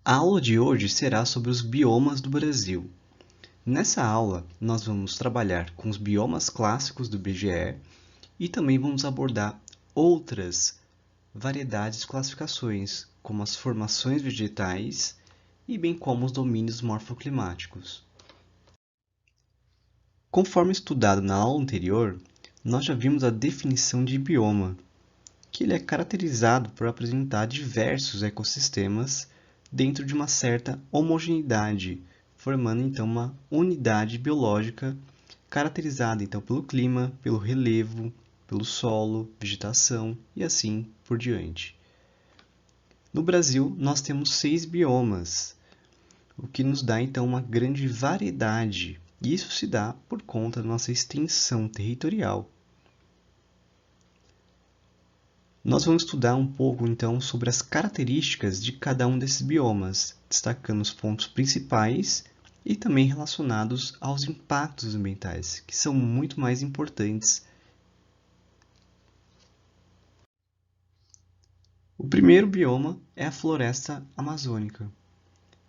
A aula de hoje será sobre os biomas do Brasil. Nessa aula, nós vamos trabalhar com os biomas clássicos do IBGE e também vamos abordar outras variedades de classificações, como as formações vegetais e bem como os domínios morfoclimáticos. Conforme estudado na aula anterior, nós já vimos a definição de bioma, que ele é caracterizado por apresentar diversos ecossistemas dentro de uma certa homogeneidade, formando então uma unidade biológica caracterizada então pelo clima, pelo relevo, pelo solo, vegetação e assim por diante. No Brasil, nós temos 6 biomas, o que nos dá então uma grande variedade, e isso se dá por conta da nossa extensão territorial. Nós vamos estudar um pouco, então, sobre as características de cada um desses biomas, destacando os pontos principais e também relacionados aos impactos ambientais, que são muito mais importantes. O primeiro bioma é a floresta amazônica.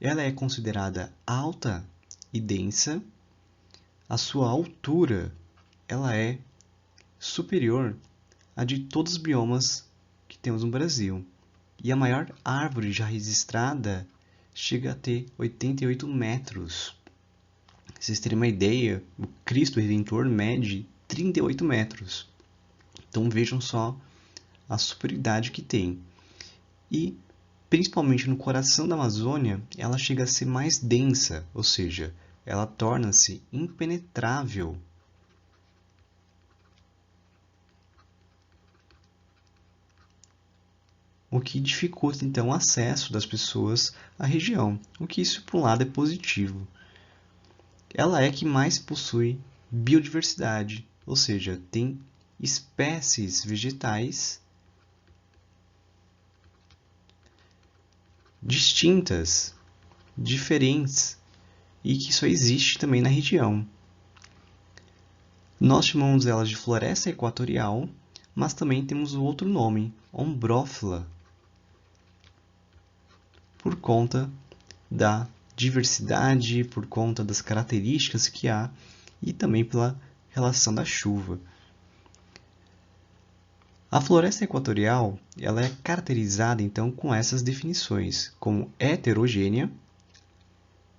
Ela é considerada alta e densa. A sua altura ela é superior à de todos os biomas que temos no Brasil. E a maior árvore já registrada chega a ter 88 metros. Pra vocês terem uma ideia, o Cristo Redentor mede 38 metros. Então vejam só a superioridade que tem. E, principalmente no coração da Amazônia, ela chega a ser mais densa, ou seja, ela torna-se impenetrável. O que dificulta então o acesso das pessoas à região, o que isso por um lado é positivo. Ela é que mais possui biodiversidade, ou seja, tem espécies vegetais distintas, diferentes, e que só existe também na região. Nós chamamos elas de floresta equatorial, mas também temos o outro nome, ombrófila, por conta da diversidade, por conta das características que há e também pela relação da chuva. A floresta equatorial ela é caracterizada então com essas definições, como heterogênea,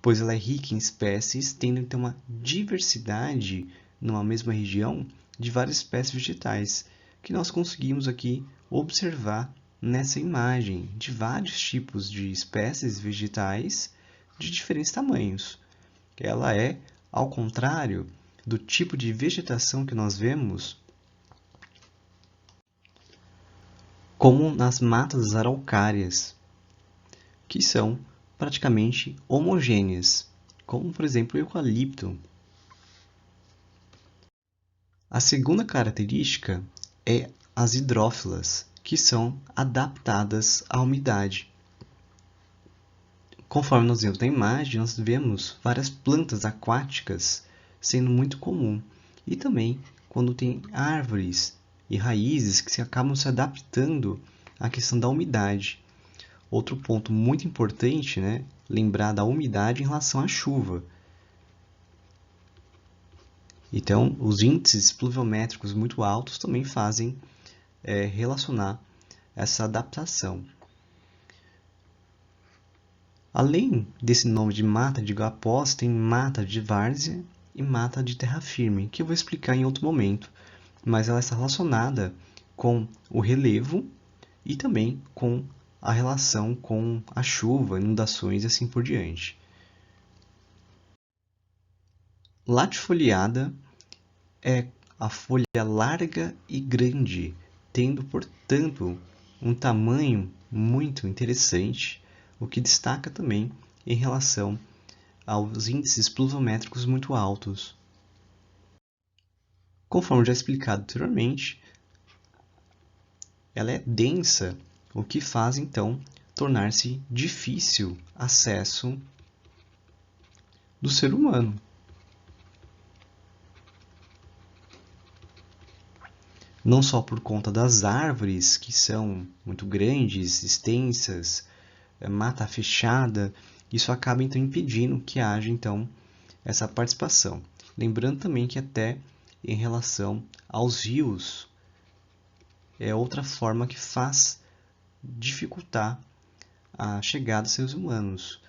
pois ela é rica em espécies, tendo então uma diversidade numa mesma região de várias espécies vegetais, que nós conseguimos aqui observar nessa imagem de vários tipos de espécies vegetais de diferentes tamanhos. Ela é, ao contrário do tipo de vegetação que nós vemos, como nas matas araucárias, que são praticamente homogêneas, como por exemplo o eucalipto. A segunda característica é as hidrófilas, que são adaptadas à umidade. Conforme nós vemos na imagem, nós vemos várias plantas aquáticas sendo muito comum, e também quando tem árvores e raízes que acabam se adaptando à questão da umidade. Outro ponto muito importante, né, lembrar da umidade em relação à chuva. Então, os índices pluviométricos muito altos também fazem relacionar essa adaptação. Além desse nome de mata de igapós, tem mata de várzea e mata de terra firme, que eu vou explicar em outro momento, mas ela está relacionada com o relevo e também com a relação com a chuva, inundações e assim por diante. Latifoliada é a folha larga e grande, tendo, portanto, um tamanho muito interessante, o que destaca também em relação aos índices pluviométricos muito altos. Conforme já explicado anteriormente, ela é densa, o que faz então tornar-se difícil acesso do ser humano. não só por conta das árvores, que são muito grandes, extensas, mata fechada, isso acaba então impedindo que haja então essa participação. Lembrando também que até em relação aos rios, é outra forma que faz dificultar a chegada dos seres humanos,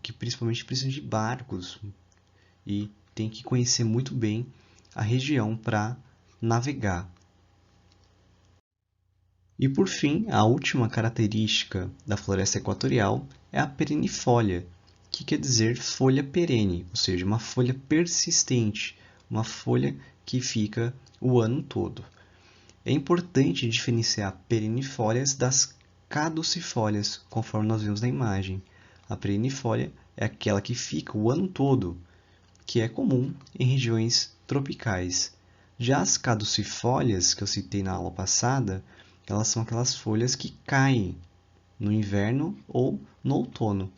que principalmente precisam de barcos e tem que conhecer muito bem a região para navegar. E por fim, a última característica da floresta equatorial é a perennifólia, que quer dizer folha perene, ou seja, uma folha persistente, uma folha que fica o ano todo. É importante diferenciar perennifólias das caducifólias, conforme nós vimos na imagem. A perennifólia é aquela que fica o ano todo, que é comum em regiões tropicais. Já as caducifólias, que eu citei na aula passada, elas são aquelas folhas que caem no inverno ou no outono.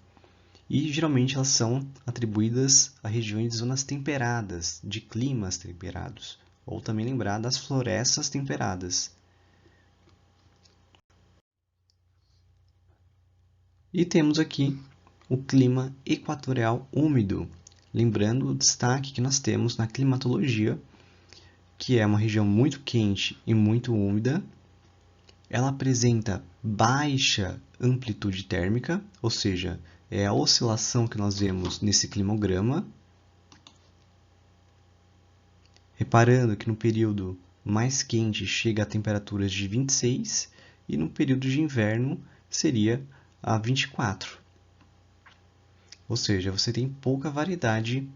E geralmente elas são atribuídas a regiões de zonas temperadas, de climas temperados, ou também lembrar das florestas temperadas. E temos aqui o clima equatorial úmido, lembrando o destaque que nós temos na climatologia, que é uma região muito quente e muito úmida. Ela apresenta baixa amplitude térmica, ou seja, é a oscilação que nós vemos nesse climograma. Reparando que no período mais quente chega a temperaturas de 26 e no período de inverno seria a 24. Ou seja, você tem pouca variedade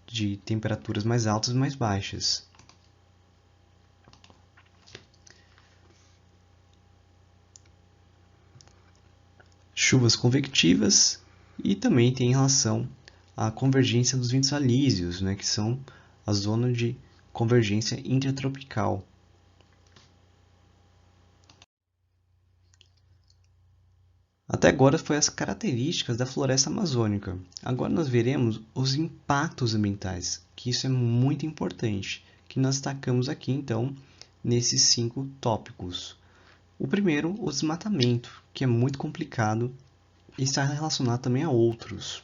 de temperaturas mais altas e mais baixas. Chuvas convectivas e também tem relação à convergência dos ventos alísios, né, que são a zona de convergência intertropical. Até agora foi as características da floresta amazônica. Agora nós veremos os impactos ambientais, que isso é muito importante, que nós destacamos aqui então nesses 5 tópicos. O primeiro, o desmatamento, que é muito complicado e está relacionado também a outros.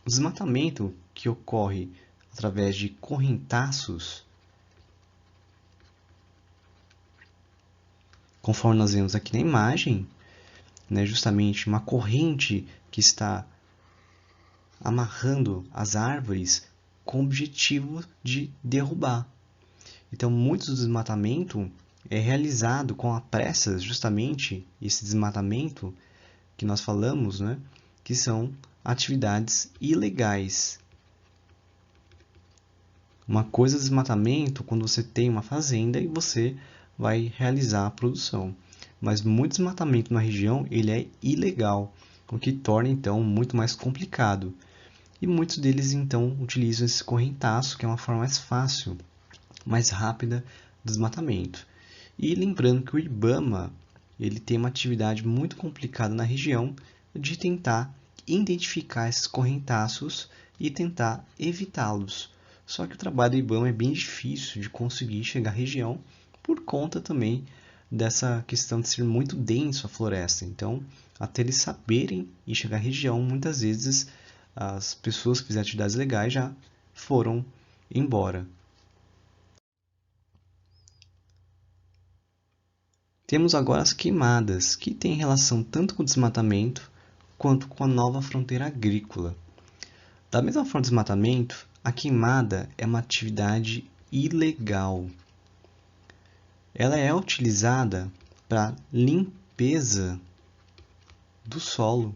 O desmatamento que ocorre através de correntaços, conforme nós vemos aqui na imagem, né, justamente uma corrente que está amarrando as árvores com o objetivo de derrubar. Então, muito do desmatamento é realizado com a pressas, justamente esse desmatamento que nós falamos, né, que são atividades ilegais. Uma coisa é desmatamento quando você tem uma fazenda e você vai realizar a produção. Mas muito desmatamento na região ele é ilegal, o que torna então muito mais complicado. E muitos deles então utilizam esse correntaço, que é uma forma mais fácil, mais rápida de desmatamento. E lembrando que o IBAMA ele tem uma atividade muito complicada na região de tentar identificar esses correntaços e tentar evitá-los. Só que o trabalho do IBAMA é bem difícil de conseguir chegar à região por conta também dessa questão de ser muito denso a floresta. Então, até eles saberem e chegar à região, muitas vezes as pessoas que fizeram atividades legais já foram embora. Temos agora as queimadas, que têm relação tanto com o desmatamento quanto com a nova fronteira agrícola. Da mesma forma do desmatamento, a queimada é uma atividade ilegal. Ela é utilizada para limpeza do solo,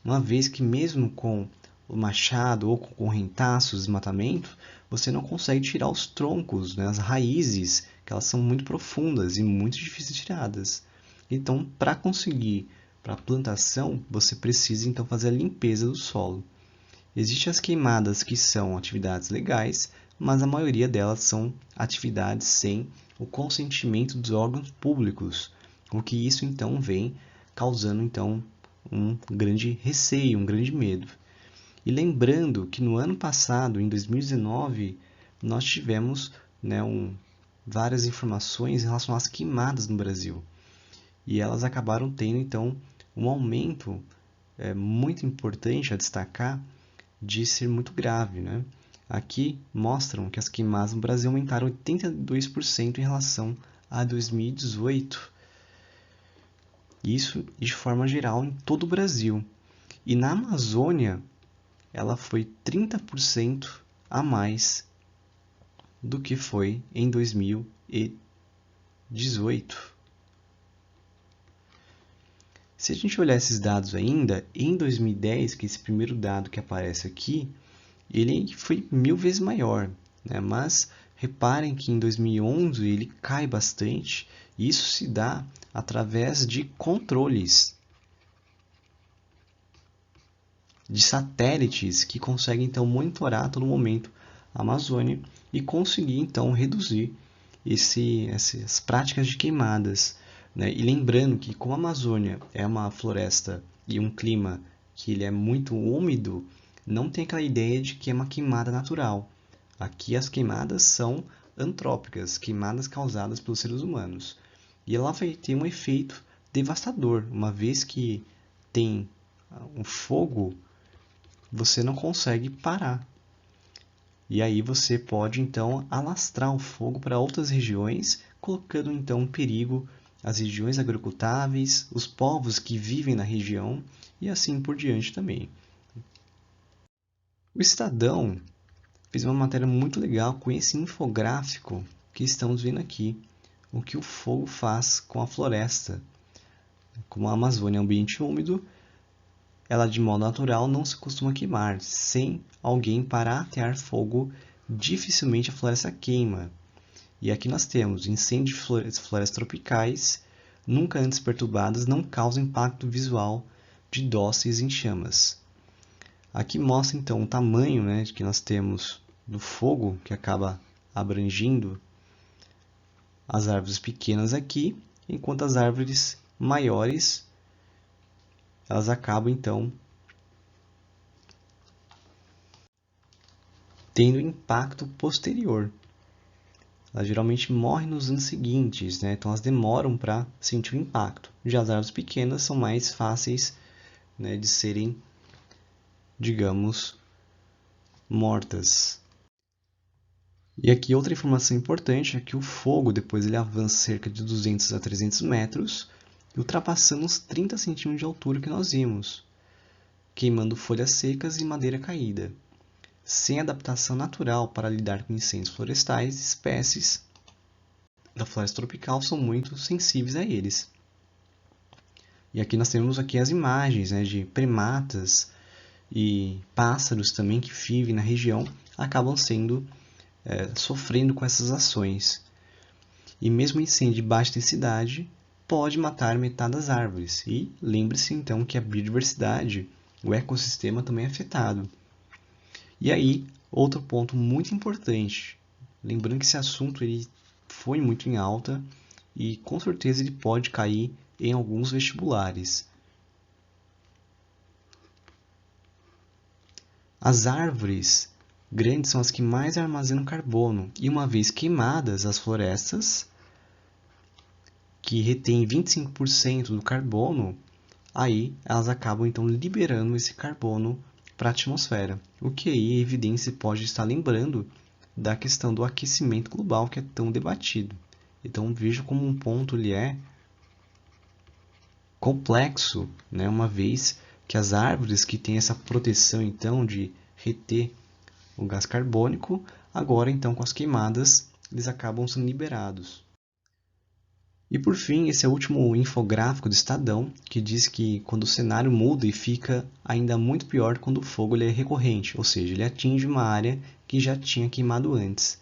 uma vez que mesmo com o machado ou com correntaços, desmatamento, você não consegue tirar os troncos, né, as raízes, que elas são muito profundas e muito difíceis de tiradas. Então, para conseguir para a plantação, você precisa então fazer a limpeza do solo. Existem as queimadas que são atividades legais, mas a maioria delas são atividades sem o consentimento dos órgãos públicos, o que isso então vem causando então um grande receio, um grande medo. E lembrando que no ano passado, em 2019, nós tivemos, né, várias informações em relação às queimadas no Brasil. E elas acabaram tendo, então, um aumento muito importante a destacar de ser muito grave, né? Aqui mostram que as queimadas no Brasil aumentaram 82% em relação a 2018. Isso de forma geral em todo o Brasil. E na Amazônia, ela foi 30% a mais do que foi em 2018. Se a gente olhar esses dados ainda, em 2010, que é esse primeiro dado que aparece aqui, ele foi 1000 vezes maior, né? Mas reparem que em 2011 ele cai bastante, e isso se dá através de controles de satélites que conseguem então monitorar a todo momento a Amazônia e conseguir então reduzir essas práticas de queimadas, né? E lembrando que como a Amazônia é uma floresta e um clima que ele é muito úmido, não tem aquela ideia de que é uma queimada natural. Aqui as queimadas são antrópicas, queimadas causadas pelos seres humanos. E ela vai ter um efeito devastador, uma vez que tem um fogo, você não consegue parar. E aí você pode então alastrar o fogo para outras regiões, colocando então em perigo as regiões agricultáveis, os povos que vivem na região e assim por diante também. O Estadão fez uma matéria muito legal com esse infográfico que estamos vendo aqui, o que o fogo faz com a floresta. Como a Amazônia é um ambiente úmido, ela de modo natural não se costuma queimar. Sem alguém para atear fogo, dificilmente a floresta queima. E aqui nós temos incêndios de florestas tropicais, nunca antes perturbadas, não causam impacto visual de dóceis em chamas. Aqui mostra então o tamanho, né, que nós temos do fogo, que acaba abrangindo as árvores pequenas aqui, enquanto as árvores maiores elas acabam então tendo impacto posterior. Elas geralmente morrem nos anos seguintes, né? Então elas demoram para sentir o impacto. Já as árvores pequenas são mais fáceis, né, de serem, digamos, mortas. E aqui outra informação importante é que o fogo depois ele avança cerca de 200 a 300 metros, ultrapassando os 30 centímetros de altura que nós vimos, queimando folhas secas e madeira caída. Sem adaptação natural para lidar com incêndios florestais, espécies da floresta tropical são muito sensíveis a eles. E aqui nós temos aqui as imagens, né, de primatas e pássaros também que vivem na região, acabam sofrendo com essas ações. E mesmo incêndio de baixa intensidade pode matar metade das árvores. E lembre-se então que a biodiversidade, o ecossistema também é afetado. E aí, outro ponto muito importante, lembrando que esse assunto ele foi muito em alta e com certeza ele pode cair em alguns vestibulares. As árvores grandes são as que mais armazenam carbono e uma vez queimadas as florestas, que retêm 25% do carbono, aí elas acabam então liberando esse carbono para a atmosfera, o que aí é evidência pode estar lembrando da questão do aquecimento global que é tão debatido. Então veja como um ponto ele é complexo, né? Uma vez que as árvores que têm essa proteção então de reter o gás carbônico, agora então com as queimadas eles acabam sendo liberados. E por fim, esse é o último infográfico do Estadão, que diz que quando o cenário muda e fica ainda muito pior quando o fogo ele é recorrente, ou seja, ele atinge uma área que já tinha queimado antes.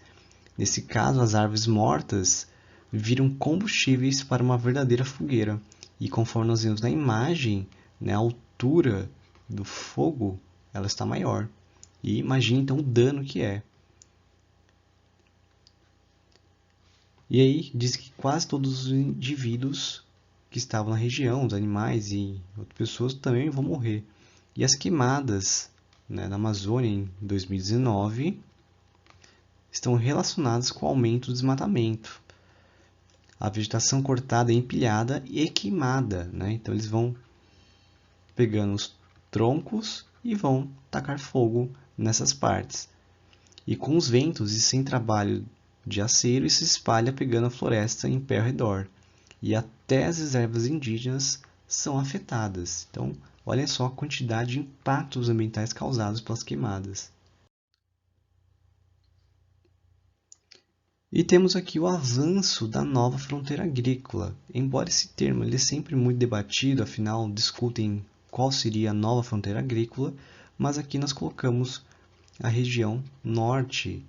Nesse caso, as árvores mortas viram combustíveis para uma verdadeira fogueira. E conforme nós vemos na imagem, né, a altura do fogo ela está maior. E imagine então o dano que é. E aí diz que quase todos os indivíduos que estavam na região, os animais e outras pessoas também vão morrer. E as queimadas, né, na Amazônia em 2019 estão relacionadas com o aumento do desmatamento. A vegetação cortada é empilhada e queimada, né? Então eles vão pegando os troncos e vão tacar fogo nessas partes. E com os ventos e sem trabalho de aceiro, isso se espalha pegando a floresta em pé ao redor. E até as reservas indígenas são afetadas. Então, olha só a quantidade de impactos ambientais causados pelas queimadas. E temos aqui o avanço da nova fronteira agrícola. Embora esse termo ele é sempre muito debatido, afinal discutem qual seria a nova fronteira agrícola, mas aqui nós colocamos a região norte,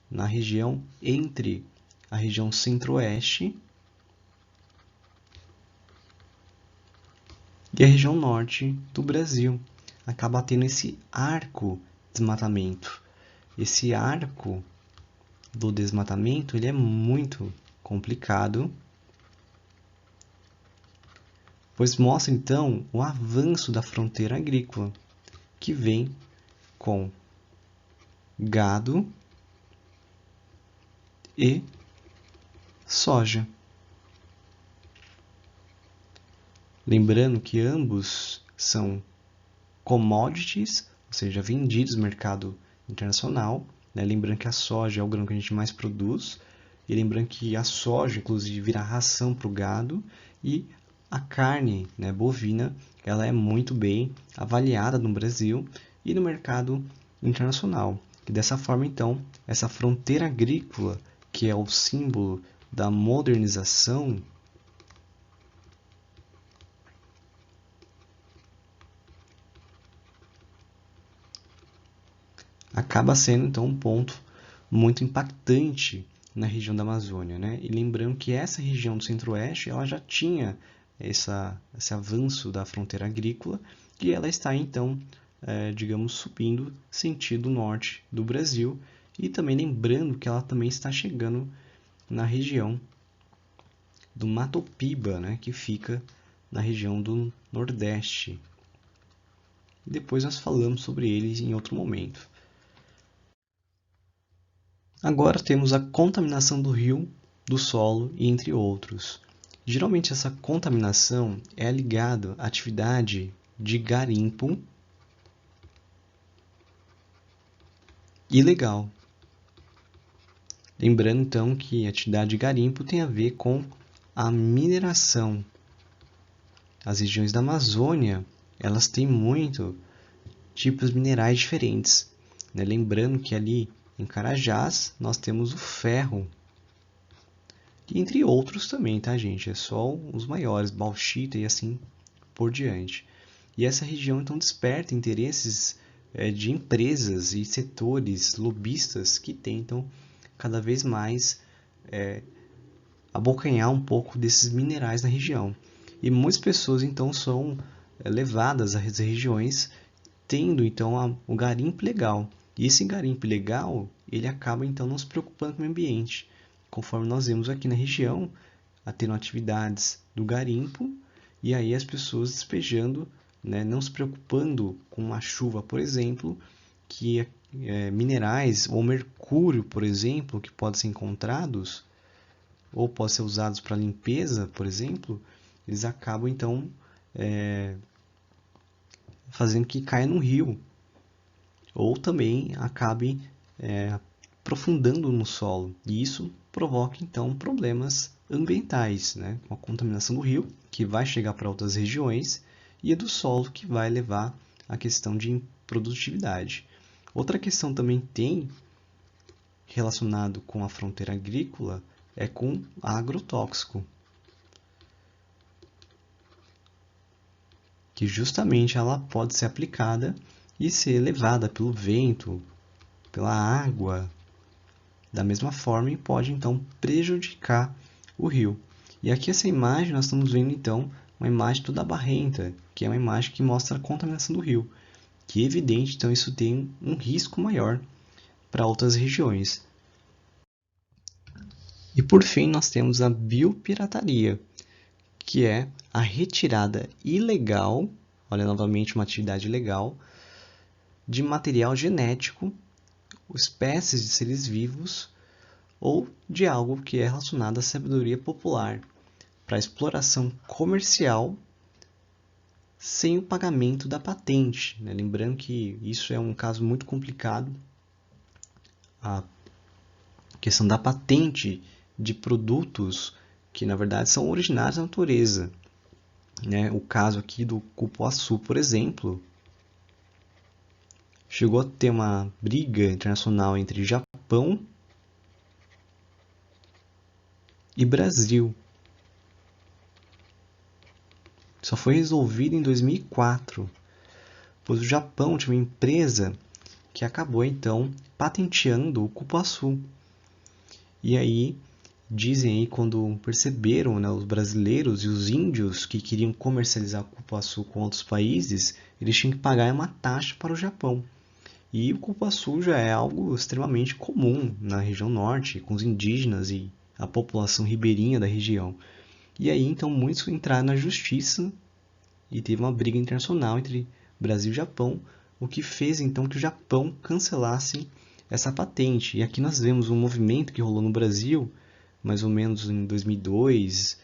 na região entre a região centro-oeste e a região norte do Brasil. Acaba tendo esse arco de desmatamento. Esse arco do desmatamento ele é muito complicado, pois mostra então o avanço da fronteira agrícola, que vem com gado e soja. Lembrando que ambos são commodities, ou seja, vendidos no mercado internacional, né? Lembrando que a soja é o grão que a gente mais produz, e lembrando que a soja, inclusive, vira ração para o gado, e a carne, né, bovina, ela é muito bem avaliada no Brasil e no mercado internacional. E dessa forma, então, essa fronteira agrícola, que é o símbolo da modernização, acaba sendo então um ponto muito impactante na região da Amazônia, né? E lembrando que essa região do Centro-Oeste ela já tinha esse avanço da fronteira agrícola e ela está então, digamos, subindo sentido norte do Brasil, e também lembrando que ela também está chegando na região do Mato Piba, né? Que fica na região do Nordeste. E depois nós falamos sobre eles em outro momento. Agora temos a contaminação do rio, do solo e entre outros. Geralmente essa contaminação é ligada à atividade de garimpo ilegal. Lembrando então que a atividade de garimpo tem a ver com a mineração. As regiões da Amazônia, elas têm muito tipos minerais diferentes, né? Lembrando que ali em Carajás nós temos o ferro, e entre outros também, tá, gente? É só os maiores, bauxita e assim por diante. E essa região então desperta interesses de empresas e setores lobistas que tentam cada vez mais abocanhar um pouco desses minerais na região. E muitas pessoas então são levadas às regiões tendo então o garimpo legal. E esse garimpo legal, ele acaba então não se preocupando com o meio ambiente, conforme nós vemos aqui na região, tendo atividades do garimpo, e aí as pessoas despejando, né, não se preocupando com a chuva, por exemplo, que minerais ou mercúrio, por exemplo, que podem ser encontrados ou podem ser usados para limpeza, por exemplo, eles acabam então fazendo que caia no rio, ou também acabe aprofundando no solo, e isso provoca então problemas ambientais, né? Com a contaminação do rio, que vai chegar para outras regiões, e a do solo, que vai levar à questão de produtividade. Outra questão também tem relacionado com a fronteira agrícola é com agrotóxico, que justamente ela pode ser aplicada e ser levada pelo vento, pela água, da mesma forma, e pode então prejudicar o rio. E aqui essa imagem nós estamos vendo então uma imagem toda barrenta, que é uma imagem que mostra a contaminação do rio, que é evidente, então isso tem um risco maior para outras regiões. E por fim nós temos a biopirataria, que é a retirada ilegal, olha novamente uma atividade ilegal, de material genético, espécies de seres vivos, ou de algo que é relacionado à sabedoria popular, para exploração comercial sem o pagamento da patente, né? Lembrando que isso é um caso muito complicado, a questão da patente de produtos que na verdade são originários da natureza, né? O caso aqui do cupuaçu, por exemplo, chegou a ter uma briga internacional entre Japão e Brasil. Só foi resolvido em 2004, pois o Japão tinha uma empresa que acabou então patenteando o cupuaçu. E aí dizem aí quando perceberam, né, os brasileiros e os índios que queriam comercializar o cupuaçu com outros países, eles tinham que pagar uma taxa para o Japão. E o cupuaçu já é algo extremamente comum na região norte, com os indígenas e a população ribeirinha da região. E aí então muitos entraram na justiça e teve uma briga internacional entre Brasil e Japão, o que fez então que o Japão cancelasse essa patente. E aqui nós vemos um movimento que rolou no Brasil, mais ou menos em 2002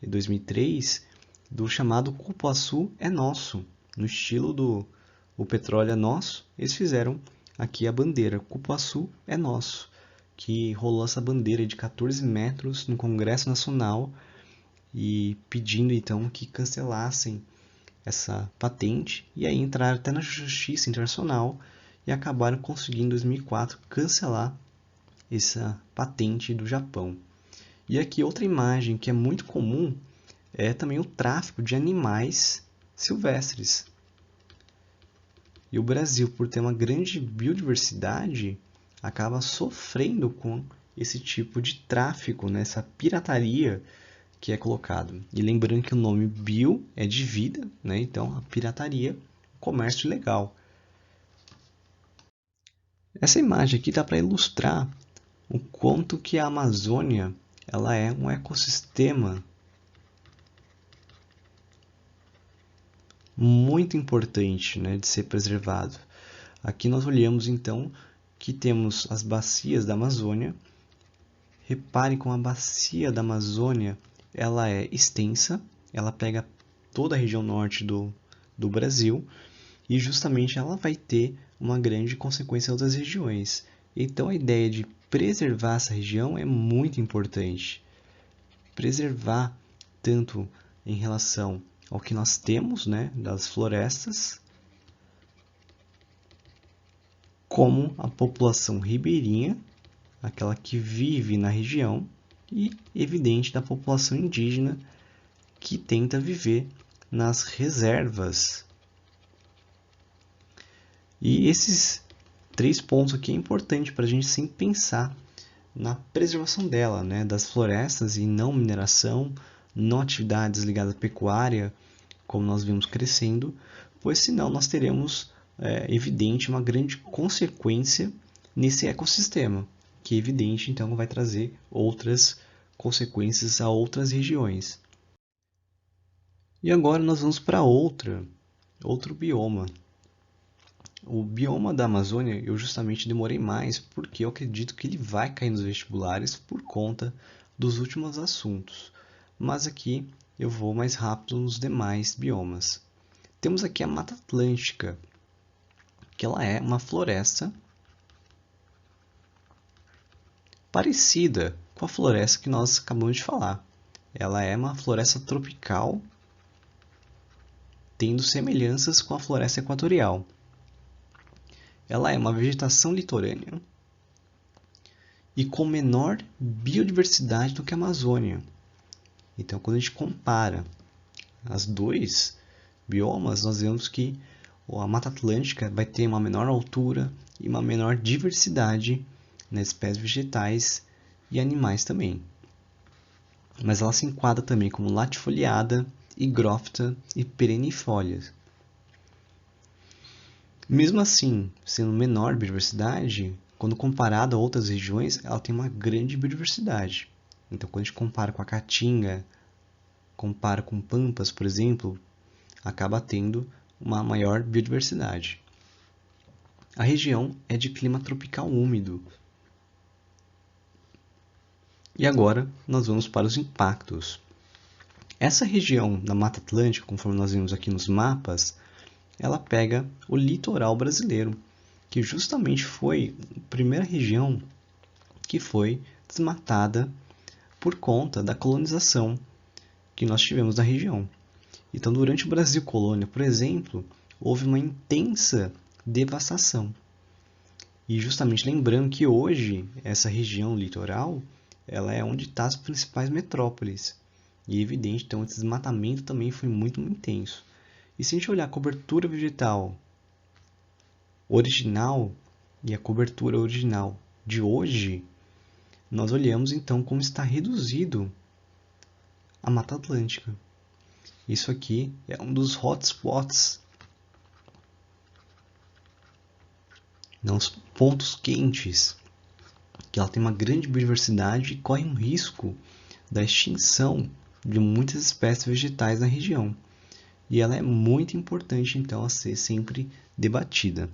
e 2003, do chamado Cupuaçu é Nosso. No estilo do O Petróleo é Nosso, eles fizeram aqui a bandeira Cupuaçu é Nosso, que rolou essa bandeira de 14 metros no Congresso Nacional e pedindo então que cancelassem essa patente, e aí entraram até na Justiça Internacional e acabaram conseguindo em 2004 cancelar essa patente do Japão. E aqui outra imagem que é muito comum é também o tráfico de animais silvestres. E o Brasil, por ter uma grande biodiversidade, acaba sofrendo com esse tipo de tráfico, né? Essa pirataria que é colocado. E lembrando que o nome bio é de vida, né? Então a pirataria, comércio ilegal. Essa imagem aqui dá para ilustrar o quanto que a Amazônia ela é um ecossistema muito importante, né, de ser preservado. Aqui nós olhamos então que temos as bacias da Amazônia. Repare como a bacia da Amazônia ela é extensa, ela pega toda a região norte do Brasil e justamente ela vai ter uma grande consequência em outras regiões. Então a ideia de preservar essa região é muito importante. Preservar tanto em relação ao que nós temos, né, das florestas, como a população ribeirinha, aquela que vive na região, e evidente da população indígena que tenta viver nas reservas. E esses 3 pontos aqui é importante para a gente sempre pensar na preservação dela, né, das florestas e não mineração, não atividades ligadas à pecuária, como nós vimos crescendo, pois senão nós teremos, evidente, uma grande consequência nesse ecossistema, que é evidente, então, vai trazer outras consequências a outras regiões. E agora nós vamos para outro bioma. O bioma da Amazônia eu justamente demorei mais porque eu acredito que ele vai cair nos vestibulares por conta dos últimos assuntos. Mas aqui eu vou mais rápido nos demais biomas. Temos aqui a Mata Atlântica, que ela é uma floresta parecida com a floresta que nós acabamos de falar. Ela é uma floresta tropical, tendo semelhanças com a floresta equatorial. Ela é uma vegetação litorânea e com menor biodiversidade do que a Amazônia. Então, quando a gente compara as dois biomas, nós vemos que a Mata Atlântica vai ter uma menor altura e uma menor diversidade nas espécies vegetais e animais também. Mas ela se enquadra também como latifoliada, higrófita e perennifolia. Mesmo assim, sendo menor biodiversidade, quando comparado a outras regiões, ela tem uma grande biodiversidade. Então, quando a gente compara com a Caatinga, compara com Pampas, por exemplo, acaba tendo uma maior biodiversidade. A região é de clima tropical úmido. E agora nós vamos para os impactos. Essa região da Mata Atlântica, conforme nós vimos aqui nos mapas, ela pega o litoral brasileiro, que justamente foi a primeira região que foi desmatada por conta da colonização que nós tivemos na região. Então, durante o Brasil Colônia, por exemplo, houve uma intensa devastação. E justamente lembrando que hoje essa região litoral, ela é onde estão as principais metrópoles. E é evidente, então, esse desmatamento também foi muito intenso. E se a gente olhar a cobertura vegetal original e a cobertura original de hoje, nós olhamos então como está reduzido a Mata Atlântica. Isso aqui é um dos hotspots, não, os pontos quentes, que ela tem uma grande biodiversidade e corre um risco da extinção de muitas espécies vegetais na região. E ela é muito importante então a ser sempre debatida.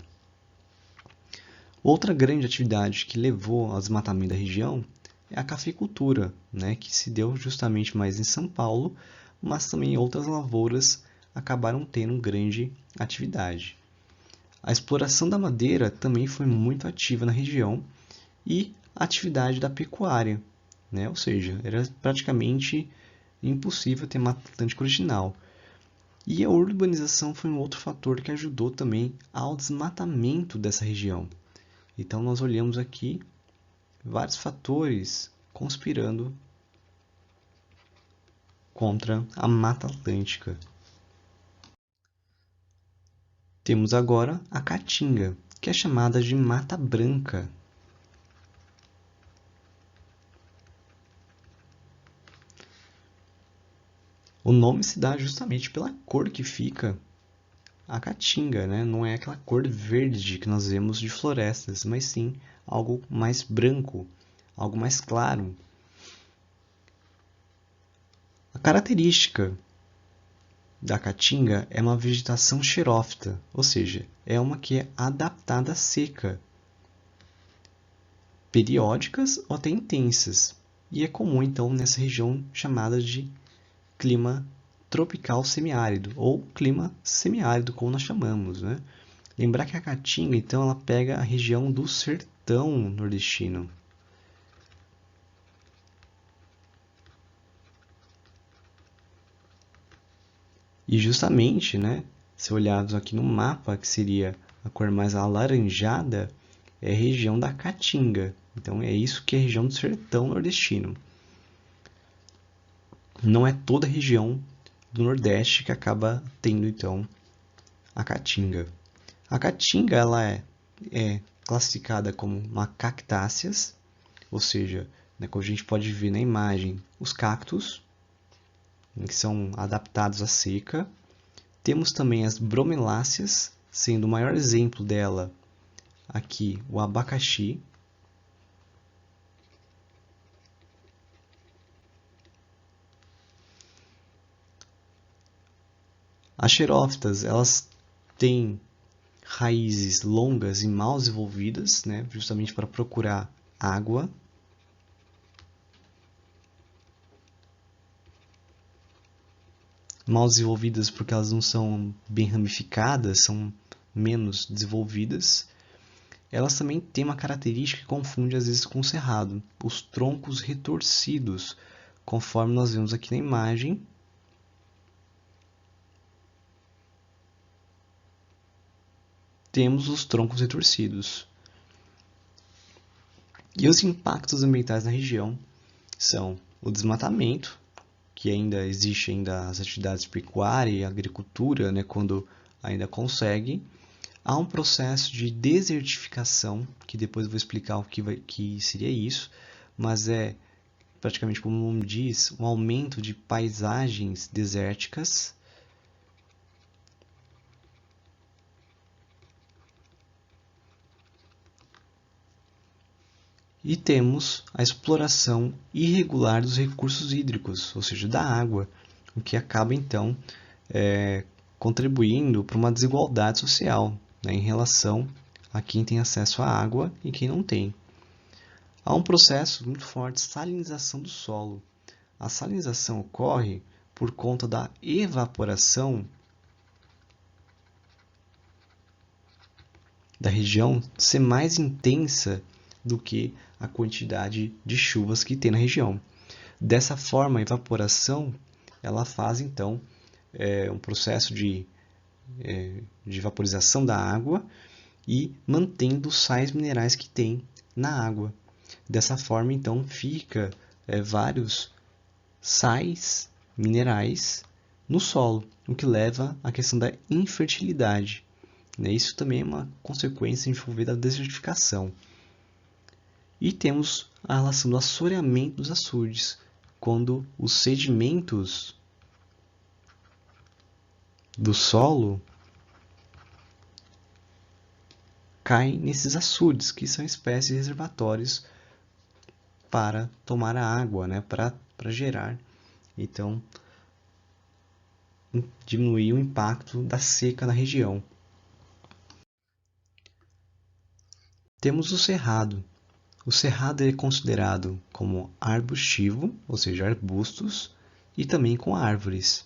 Outra grande atividade que levou ao desmatamento da região é a cafeicultura, né, que se deu justamente mais em São Paulo, mas também outras lavouras acabaram tendo grande atividade. A exploração da madeira também foi muito ativa na região e a atividade da pecuária, né, ou seja, era praticamente impossível ter Mata Atlântica original. E a urbanização foi um outro fator que ajudou também ao desmatamento dessa região. Então, nós olhamos aqui vários fatores conspirando contra a Mata Atlântica. Temos agora a Caatinga, que é chamada de Mata Branca. O nome se dá justamente pela cor que fica a caatinga, né? Não é aquela cor verde que nós vemos de florestas, mas sim algo mais branco, algo mais claro. A característica da caatinga é uma vegetação xerófita, ou seja, é uma que é adaptada à seca, periódicas ou até intensas, e é comum então nessa região chamada de clima tropical semiárido ou clima semiárido, como nós chamamos, né? Lembrar que a caatinga então ela pega a região do sertão nordestino. E justamente, né, se olharmos aqui no mapa, que seria a cor mais alaranjada, é a região da Caatinga. Então é isso que é a região do sertão nordestino. Não é toda a região do Nordeste que acaba tendo então a Caatinga. A Caatinga ela é classificada como uma cactáceas, ou seja, né, como a gente pode ver na imagem, os cactos, que são adaptados à seca. Temos também as bromeláceas, sendo o maior exemplo dela aqui o abacaxi. As xerófitas, elas têm raízes longas e mal desenvolvidas, né, justamente para procurar água. Mal desenvolvidas porque elas não são bem ramificadas, são menos desenvolvidas. Elas também têm uma característica que confunde às vezes com o cerrado, os troncos retorcidos, conforme nós vemos aqui na imagem. Temos os troncos retorcidos. E os impactos ambientais na região são o desmatamento, que ainda existe ainda as atividades pecuária e agricultura, né, quando ainda consegue. Há um processo de desertificação, que depois eu vou explicar o que seria isso, mas é praticamente, como o nome diz, um aumento de paisagens desérticas. E temos a exploração irregular dos recursos hídricos, ou seja, da água, o que acaba então contribuindo para uma desigualdade social, né, em relação a quem tem acesso à água e quem não tem. Há um processo muito forte de salinização do solo. A salinização ocorre por conta da evaporação da região ser mais intensa do que a quantidade de chuvas que tem na região. Dessa forma, a evaporação ela faz então um processo de vaporização da água e mantendo os sais minerais que tem na água. Dessa forma, então, fica vários sais minerais no solo, o que leva à questão da infertilidade. Isso também é uma consequência envolvida da desertificação. E temos a relação do assoreamento dos açudes, quando os sedimentos do solo caem nesses açudes, que são espécies de reservatórios para tomar a água, para gerar. Então, diminuir o impacto da seca na região. Temos o cerrado. O cerrado é considerado como arbustivo, ou seja, arbustos, e também com árvores.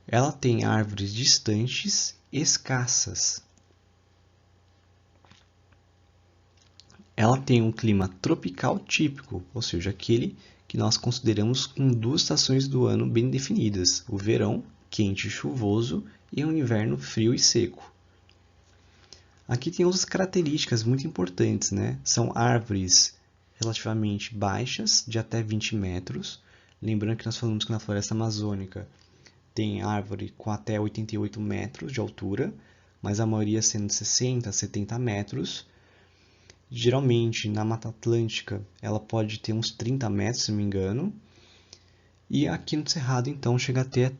Ela tem árvores distantes, escassas. Ela tem um clima tropical típico, ou seja, aquele que nós consideramos com 2 estações do ano bem definidas: o verão, quente e chuvoso, e o inverno frio e seco. Aqui tem outras características muito importantes, São árvores relativamente baixas, de até 20 metros. Lembrando que nós falamos que na floresta amazônica tem árvore com até 88 metros de altura, mas a maioria sendo 60, 70 metros. Geralmente, na Mata Atlântica, ela pode ter uns 30 metros, se não me engano. E aqui no Cerrado, então, chega a ter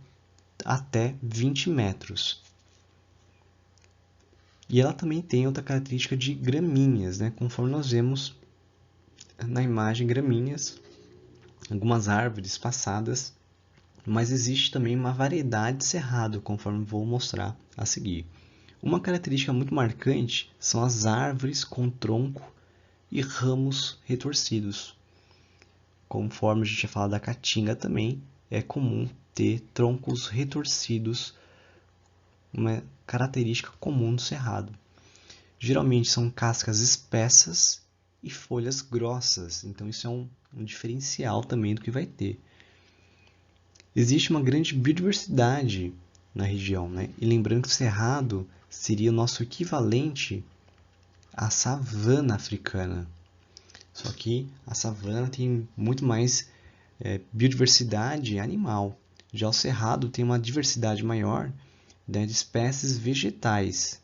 até 20 metros. E ela também tem outra característica de gramíneas, conforme nós vemos na imagem gramíneas, algumas árvores passadas, mas existe também uma variedade de cerrado, conforme vou mostrar a seguir. Uma característica muito marcante são as árvores com tronco e ramos retorcidos. Conforme a gente tinha falado da caatinga também, é comum ter troncos retorcidos, uma característica comum do cerrado. Geralmente são cascas espessas e folhas grossas, então isso é um diferencial também do que vai ter. Existe uma grande biodiversidade na região, E lembrando que o cerrado seria o nosso equivalente à savana africana. Só que a savana tem muito mais biodiversidade animal. Já o cerrado tem uma diversidade maior de espécies vegetais.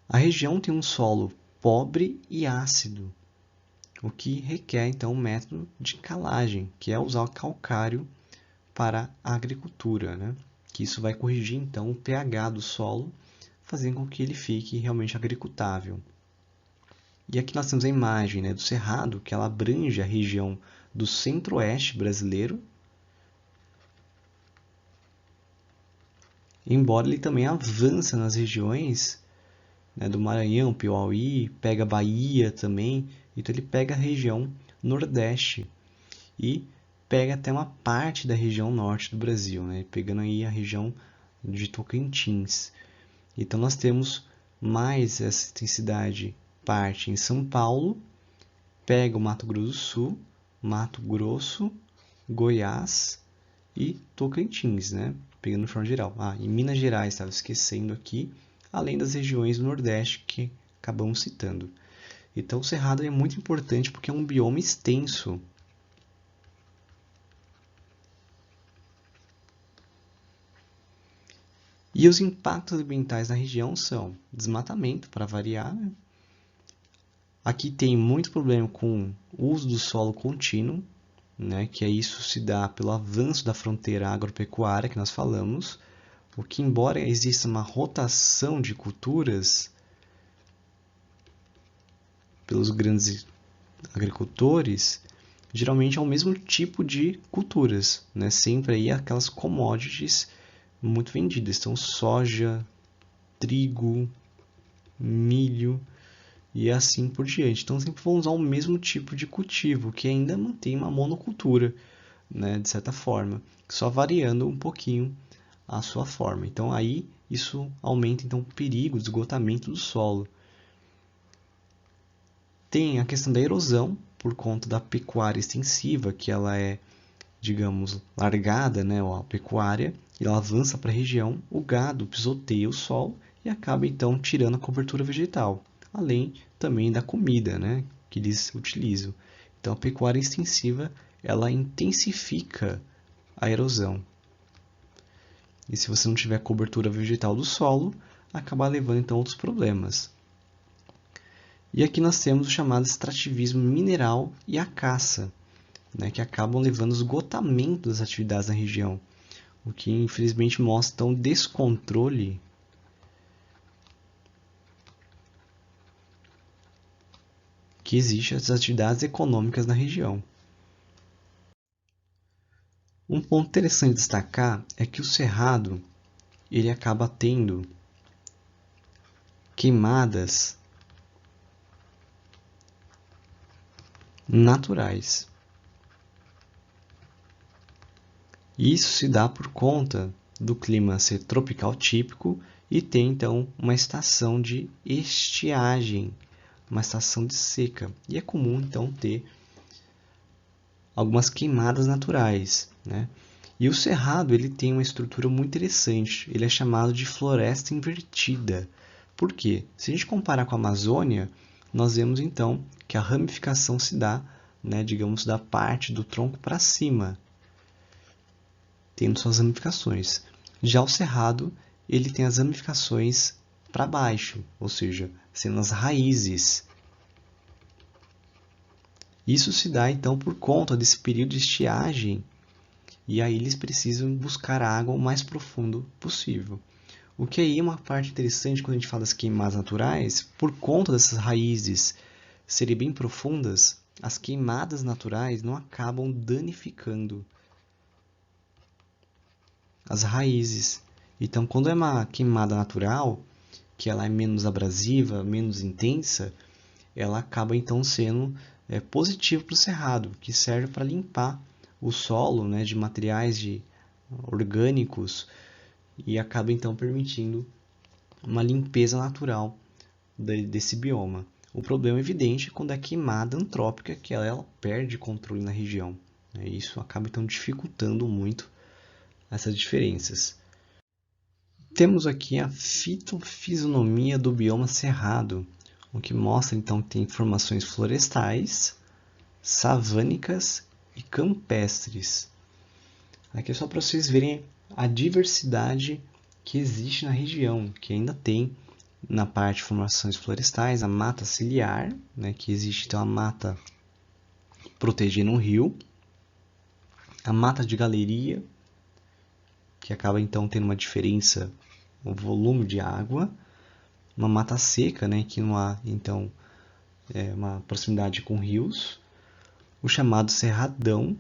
A região tem um solo pobre e ácido, o que requer então um método de calagem, que é usar o calcário para a agricultura, Que isso vai corrigir então o pH do solo, fazendo com que ele fique realmente agricultável. E aqui nós temos a imagem do cerrado, que ela abrange a região do centro-oeste brasileiro, embora ele também avance nas regiões do Maranhão, Piauí, pega Bahia também, então ele pega a região nordeste e pega até uma parte da região norte do Brasil, pegando aí a região de Tocantins. Então nós temos mais essa intensidade parte em São Paulo, pega o Mato Grosso do Sul, Mato Grosso, Goiás e Tocantins, Pegando de forma geral. Em Minas Gerais, estava esquecendo aqui, além das regiões do Nordeste que acabamos citando. Então o Cerrado é muito importante porque é um bioma extenso. E os impactos ambientais na região são desmatamento, para variar. Aqui tem muito problema com o uso do solo contínuo, que isso se dá pelo avanço da fronteira agropecuária que nós falamos, o que, embora exista uma rotação de culturas pelos grandes agricultores, geralmente é o mesmo tipo de culturas, sempre aí aquelas commodities muito vendidas, então soja, trigo, milho e assim por diante. Então sempre vão usar o mesmo tipo de cultivo, que ainda mantém uma monocultura, né, de certa forma, só variando um pouquinho a sua forma. Então aí isso aumenta então, o perigo de esgotamento do solo. Tem a questão da erosão, por conta da pecuária extensiva, que ela é, digamos, largada, né, a pecuária, e ela avança para a região, o gado pisoteia o solo e acaba então tirando a cobertura vegetal, além também da comida, né, que eles utilizam. Então a pecuária extensiva, ela intensifica a erosão. E se você não tiver cobertura vegetal do solo, acaba levando então a outros problemas. E aqui nós temos o chamado extrativismo mineral e a caça, né, que acabam levando ao esgotamento das atividades na região, o que infelizmente mostra um descontrole que existe das atividades econômicas na região. Um ponto interessante de destacar é que o cerrado ele acaba tendo queimadas naturais. Isso se dá por conta do clima ser tropical típico e ter então uma estação de estiagem, uma estação de seca. E é comum então ter algumas queimadas naturais, né? E o cerrado ele tem uma estrutura muito interessante. Ele é chamado de floresta invertida. Por quê? Se a gente comparar com a Amazônia, nós vemos então que a ramificação se dá, né, digamos, da parte do tronco para cima, tendo suas ramificações. Já o cerrado, ele tem as ramificações para baixo, ou seja, sendo as raízes. Isso se dá então por conta desse período de estiagem, e aí eles precisam buscar água o mais profundo possível. O que aí é uma parte interessante quando a gente fala das queimadas naturais, por conta dessas raízes serem bem profundas, as queimadas naturais não acabam danificando as raízes. Então, quando é uma queimada natural, que ela é menos abrasiva, menos intensa, ela acaba então sendo positiva para o cerrado, que serve para limpar o solo, né, de materiais orgânicos e acaba então permitindo uma limpeza natural desse bioma. O problema é evidente quando é queimada antrópica, que ela perde controle na região. Isso acaba então dificultando muito essas diferenças. Temos aqui a fitofisionomia do bioma cerrado, o que mostra então que tem formações florestais, savânicas e campestres. Aqui é só para vocês verem a diversidade que existe na região, que ainda tem na parte de formações florestais a mata ciliar, né, que existe então a mata protegendo um rio, a mata de galeria, que acaba então tendo uma diferença no volume de água, uma mata seca, né, que não há então uma proximidade com rios, o chamado cerradão,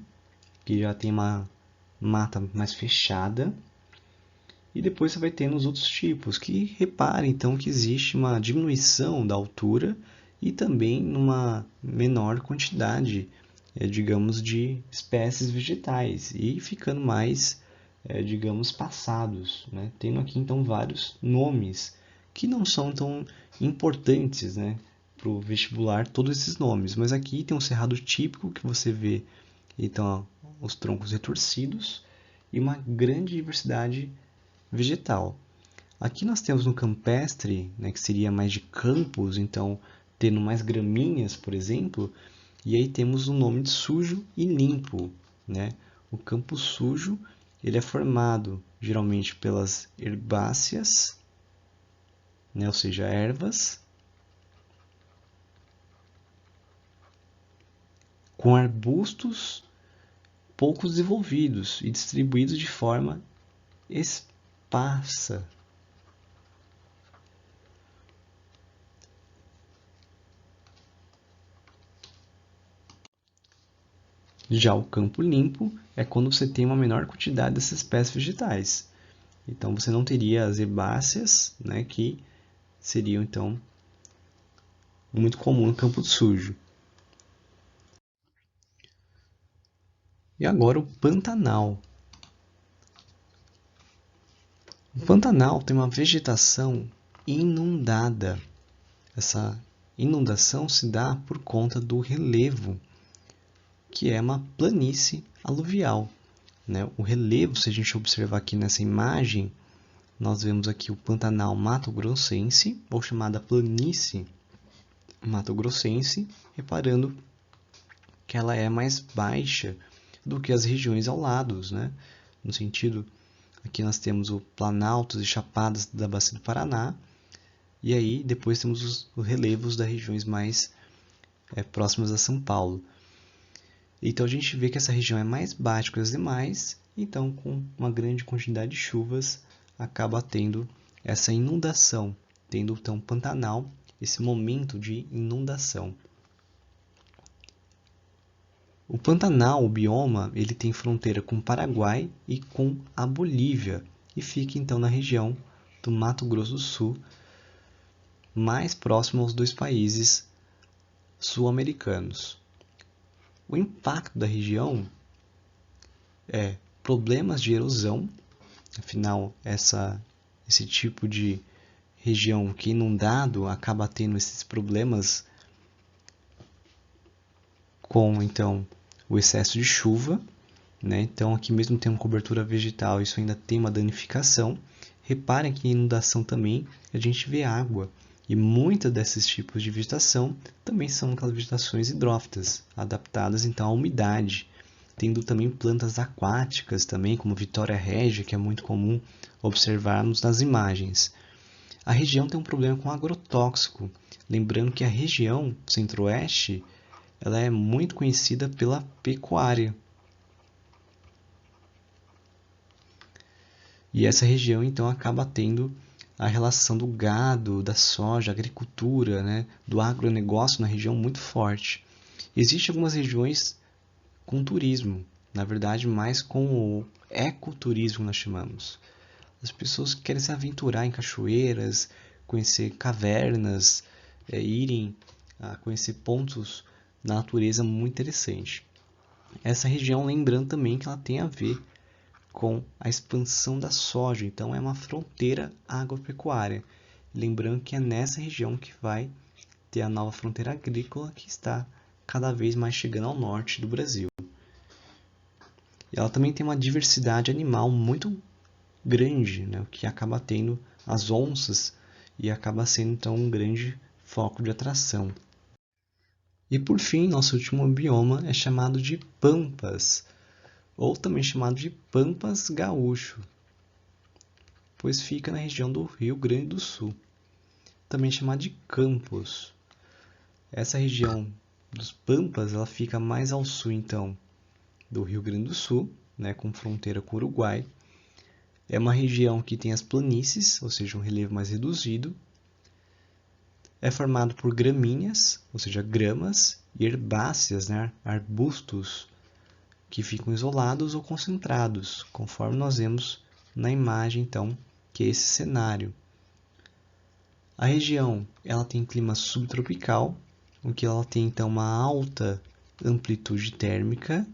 que já tem uma mata mais fechada, e depois você vai tendo os outros tipos, que repare então que existe uma diminuição da altura e também numa menor quantidade, digamos, de espécies vegetais, e ficando mais, digamos, passados, né? Tendo aqui então vários nomes que não são tão importantes, né, para o vestibular, todos esses nomes, mas aqui tem um cerrado típico que você vê então os troncos retorcidos e uma grande diversidade vegetal. Aqui nós temos no campestre, né, que seria mais de campos, então tendo mais gramíneas, por exemplo, e aí temos o nome de sujo e limpo, né? O campo sujo, ele é formado geralmente pelas herbáceas, né, ou seja, ervas, com arbustos pouco desenvolvidos e distribuídos de forma esparsa. Já o campo limpo é quando você tem uma menor quantidade dessas espécies vegetais. Então você não teria as herbáceas, né, que seriam então muito comum no campo sujo. E agora o Pantanal. O Pantanal tem uma vegetação inundada. Essa inundação se dá por conta do relevo, que é uma planície aluvial, né? O relevo, se a gente observar aqui nessa imagem, nós vemos aqui o Pantanal Mato-Grossense, ou chamada planície Mato-Grossense, reparando que ela é mais baixa do que as regiões ao lado, né? No sentido, aqui nós temos o Planaltos e Chapadas da Bacia do Paraná, e aí depois temos os relevos das regiões mais próximas a São Paulo. Então a gente vê que essa região é mais baixa que as demais, então com uma grande quantidade de chuvas acaba tendo essa inundação, tendo então Pantanal, esse momento de inundação. O Pantanal, o bioma, ele tem fronteira com o Paraguai e com a Bolívia, e fica então na região do Mato Grosso do Sul, mais próximo aos dois países sul-americanos. O impacto da região é problemas de erosão, afinal, esse tipo de região que é inundado acaba tendo esses problemas com, então, o excesso de chuva, né? Então, aqui mesmo tem uma cobertura vegetal, isso ainda tem uma danificação. Reparem que em inundação também a gente vê água, e muitos desses tipos de vegetação também são aquelas vegetações hidrófitas, adaptadas então à umidade, tendo também plantas aquáticas também, como Vitória Régia, que é muito comum observarmos nas imagens. A região tem um problema com agrotóxico, lembrando que a região centro-oeste ela é muito conhecida pela pecuária. E essa região então acaba tendo a relação do gado, da soja, agricultura, né, do agronegócio na região muito forte. Existem algumas regiões com turismo, na verdade mais com o ecoturismo nós chamamos. As pessoas querem se aventurar em cachoeiras, conhecer cavernas, irem a conhecer pontos da natureza muito interessante. Essa região, lembrando também que ela tem a ver com a expansão da soja, então é uma fronteira agropecuária. Lembrando que é nessa região que vai ter a nova fronteira agrícola que está cada vez mais chegando ao norte do Brasil. E ela também tem uma diversidade animal muito grande, né, o que acaba tendo as onças e acaba sendo então um grande foco de atração. E por fim, nosso último bioma é chamado de Pampas, ou também chamado de Pampas Gaúcho, pois fica na região do Rio Grande do Sul, também chamado de Campos. Essa região dos Pampas ela fica mais ao sul então do Rio Grande do Sul, né, com fronteira com o Uruguai. É uma região que tem as planícies, ou seja, um relevo mais reduzido. É formado por gramíneas, ou seja, gramas, e herbáceas, né, arbustos, que ficam isolados ou concentrados, conforme nós vemos na imagem, então, que é esse cenário. A região ela tem clima subtropical, o que ela tem então uma alta amplitude térmica,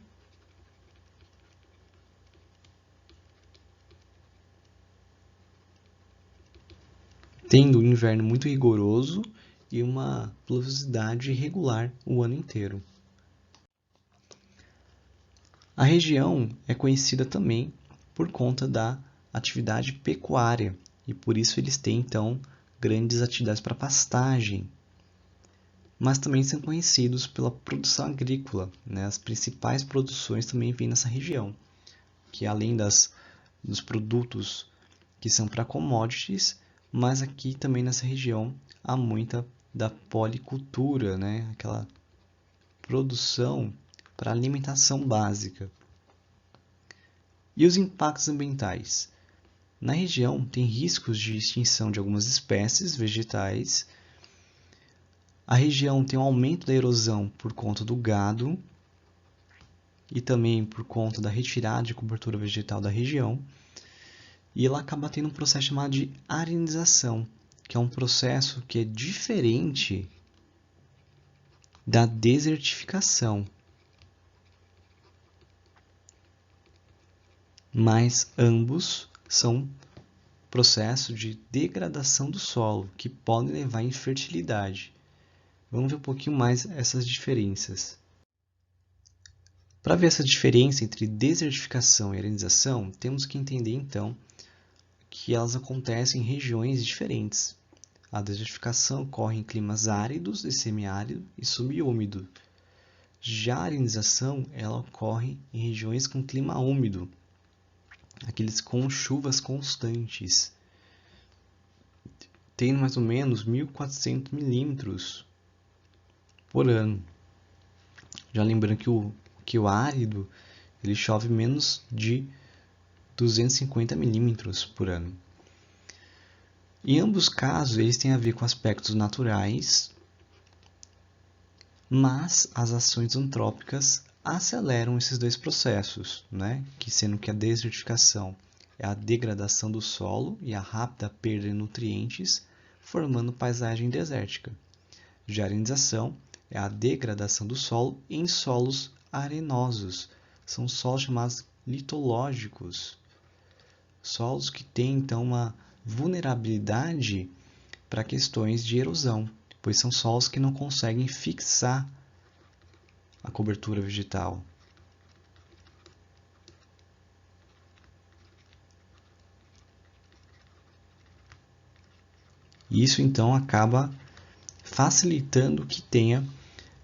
tendo um inverno muito rigoroso e uma pluviosidade irregular o ano inteiro. A região é conhecida também por conta da atividade pecuária e por isso eles têm então grandes atividades para pastagem, mas também são conhecidos pela produção agrícola, né? As principais produções também vêm nessa região, que além dos produtos que são para commodities, mas aqui também nessa região há muita da policultura, né? Aquela produção para alimentação básica. E os impactos ambientais? Na região tem riscos de extinção de algumas espécies vegetais. A região tem um aumento da erosão por conta do gado e também por conta da retirada de cobertura vegetal da região. E ela acaba tendo um processo chamado de arenização, que é um processo que é diferente da desertificação. Mas ambos são processos de degradação do solo que podem levar à infertilidade. Vamos ver um pouquinho mais essas diferenças. Para ver essa diferença entre desertificação e arenização, temos que entender então que elas acontecem em regiões diferentes. A desertificação ocorre em climas áridos e semiárido e subúmido. Já a arenização ela ocorre em regiões com clima úmido, aqueles com chuvas constantes, tendo mais ou menos 1.400 milímetros por ano. Já lembrando que o árido ele chove menos de 250 milímetros por ano. Em ambos casos, eles têm a ver com aspectos naturais, mas as ações antrópicas aceleram esses dois processos, né? Sendo que a desertificação é a degradação do solo e a rápida perda de nutrientes, formando paisagem desértica. Já a arenização é a degradação do solo em solos arenosos. São solos chamados litológicos, solos que têm então uma vulnerabilidade para questões de erosão, pois são solos que não conseguem fixar a cobertura vegetal. Isso então acaba facilitando que tenha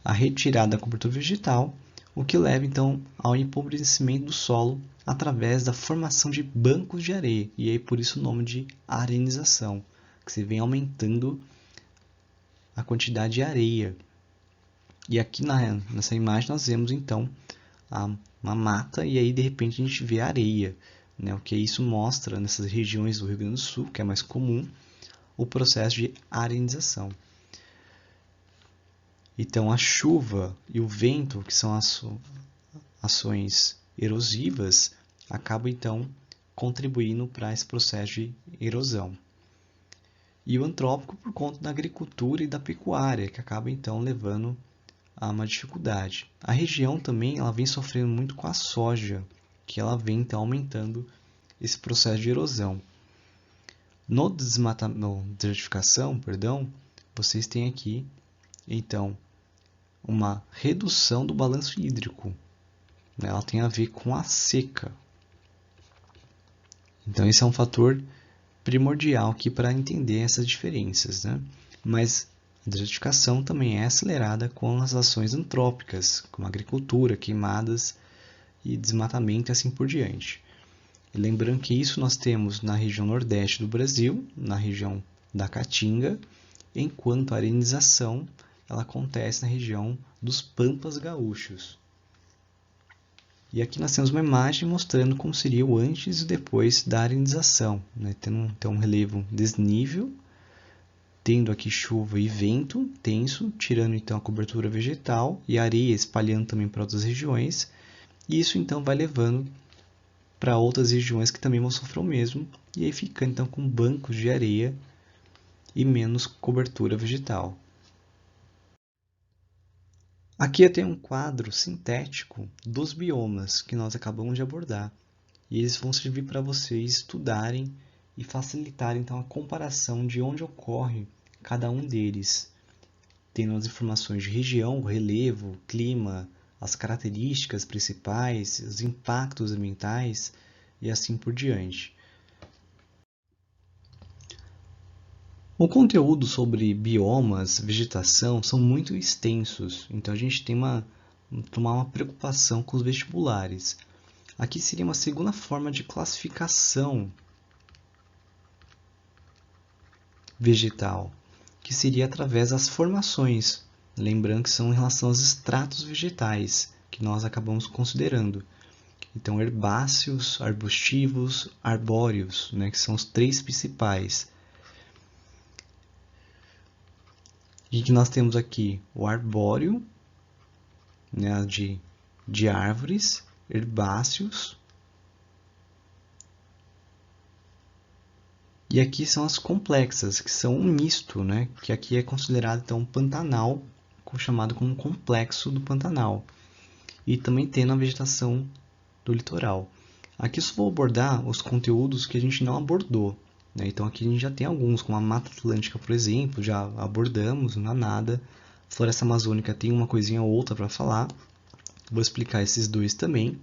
a retirada da cobertura vegetal, o que leva então ao empobrecimento do solo através da formação de bancos de areia, e aí por isso o nome de arenização, que se vem aumentando a quantidade de areia. E aqui nessa imagem nós vemos então uma mata e aí de repente a gente vê areia, né? O que isso mostra nessas regiões do Rio Grande do Sul, que é mais comum, o processo de arenização. Então a chuva e o vento, que são ações erosivas, acabam então contribuindo para esse processo de erosão. E o antrópico por conta da agricultura e da pecuária, que acaba então levando a uma dificuldade. A região também ela vem sofrendo muito com a soja, que ela vem então aumentando esse processo de erosão. No desertificação, vocês têm aqui então uma redução do balanço hídrico. Ela tem a ver com a seca. Então esse é um fator primordial aqui para entender essas diferenças, né? Mas a desertificação também é acelerada com as ações antrópicas, como agricultura, queimadas e desmatamento e assim por diante. E lembrando que isso nós temos na região nordeste do Brasil, na região da Caatinga, enquanto a arenização ela acontece na região dos Pampas Gaúchos. E aqui nós temos uma imagem mostrando como seria o antes e depois da arenização, né? Tendo um relevo desnível, tendo aqui chuva e vento intenso, tirando então a cobertura vegetal e a areia espalhando também para outras regiões. E isso então vai levando para outras regiões que também vão sofrer o mesmo, e aí ficando então com bancos de areia e menos cobertura vegetal. Aqui eu tenho um quadro sintético dos biomas que nós acabamos de abordar, e eles vão servir para vocês estudarem e facilitar então a comparação de onde ocorre cada um deles, tendo as informações de região, relevo, clima, as características principais, os impactos ambientais e assim por diante. O conteúdo sobre biomas, vegetação são muito extensos, então a gente tem tomar uma preocupação com os vestibulares. Aqui seria uma segunda forma de classificação vegetal, que seria através das formações, lembrando que são em relação aos estratos vegetais, que nós acabamos considerando. Então, herbáceos, arbustivos, arbóreos, né, que são os três principais. E que nós temos aqui o arbóreo, né, de árvores, herbáceos. E aqui são as complexas, que são um misto, né, que aqui é considerado então um pantanal chamado como Complexo do Pantanal, e também tendo a vegetação do litoral. Aqui eu só vou abordar os conteúdos que a gente não abordou, né? Então aqui a gente já tem alguns, como a Mata Atlântica, por exemplo, já abordamos, não há nada. Floresta Amazônica tem uma coisinha ou outra para falar. Vou explicar esses dois também,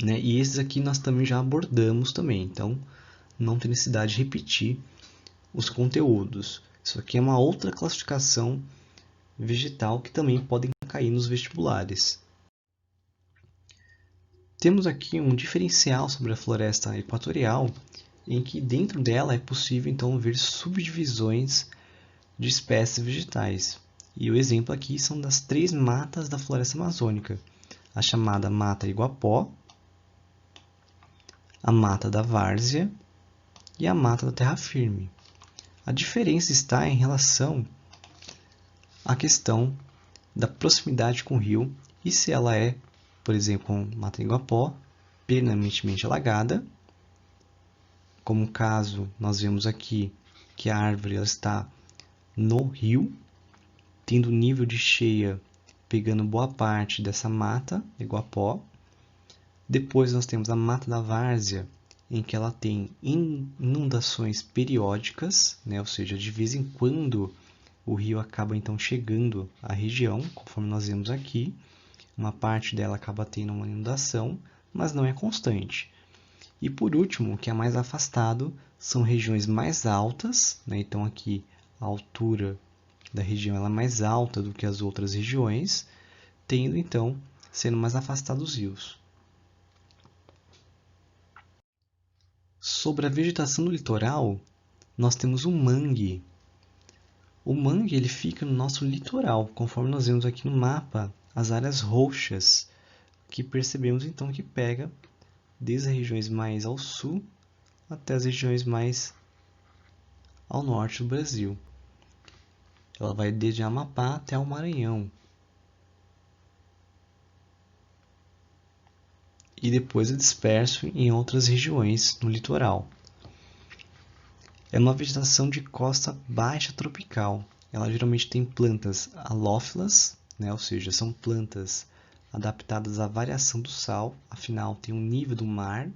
né? E esses aqui nós também já abordamos também, então não tem necessidade de repetir os conteúdos. Isso aqui é uma outra classificação vegetal que também podem cair nos vestibulares. Temos aqui um diferencial sobre a floresta equatorial, em que dentro dela é possível então ver subdivisões de espécies vegetais. E o exemplo aqui são das 3 matas da floresta amazônica: a chamada Mata Iguapó, a Mata da Várzea e a Mata da Terra Firme. A diferença está em relação à questão da proximidade com o rio e se ela é, por exemplo, Mata Iguapó, permanentemente alagada, como o caso nós vemos aqui que a árvore ela está no rio, tendo nível de cheia pegando boa parte dessa mata Iguapó. Depois nós temos a Mata da Várzea, em que ela tem inundações periódicas, né? Ou seja, de vez em quando o rio acaba então chegando à região, conforme nós vemos aqui. Uma parte dela acaba tendo uma inundação, mas não é constante. E por último, o que é mais afastado, são regiões mais altas, né? Então aqui a altura da região ela é mais alta do que as outras regiões, tendo então sendo mais afastados os rios. Sobre a vegetação do litoral, nós temos o mangue. O mangue ele fica no nosso litoral, conforme nós vemos aqui no mapa, as áreas roxas, que percebemos então que pega desde as regiões mais ao sul até as regiões mais ao norte do Brasil. Ela vai desde Amapá até o Maranhão. E depois é disperso em outras regiões no litoral. É uma vegetação de costa baixa tropical. Ela geralmente tem plantas halófilas, né? Ou seja, são plantas adaptadas à variação do sal, afinal tem um nível do mar,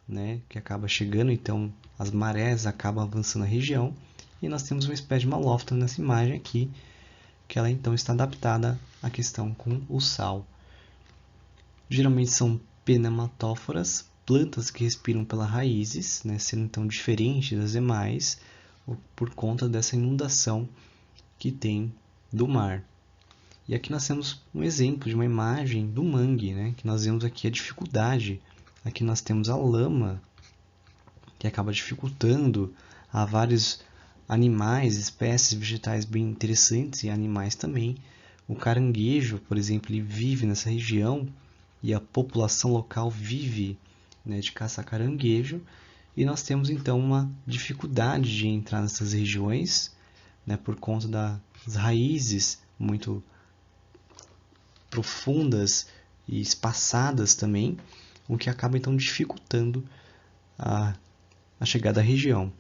né, que acaba chegando, então as marés acabam avançando a região, e nós temos uma espécie de malófita nessa imagem aqui, que ela então está adaptada à questão com o sal. Geralmente são pneumatóforas, plantas que respiram pelas raízes, né, sendo então diferentes das demais, por conta dessa inundação que tem do mar. E aqui nós temos um exemplo de uma imagem do mangue, né, que nós vemos aqui a dificuldade. Aqui nós temos a lama, que acaba dificultando a vários animais, espécies vegetais bem interessantes e animais também. O caranguejo, por exemplo, ele vive nessa região e a população local vive, né, de caçar caranguejo. E nós temos então uma dificuldade de entrar nessas regiões, né, por conta das raízes muito profundas e espaçadas também, o que acaba então dificultando a chegada à região.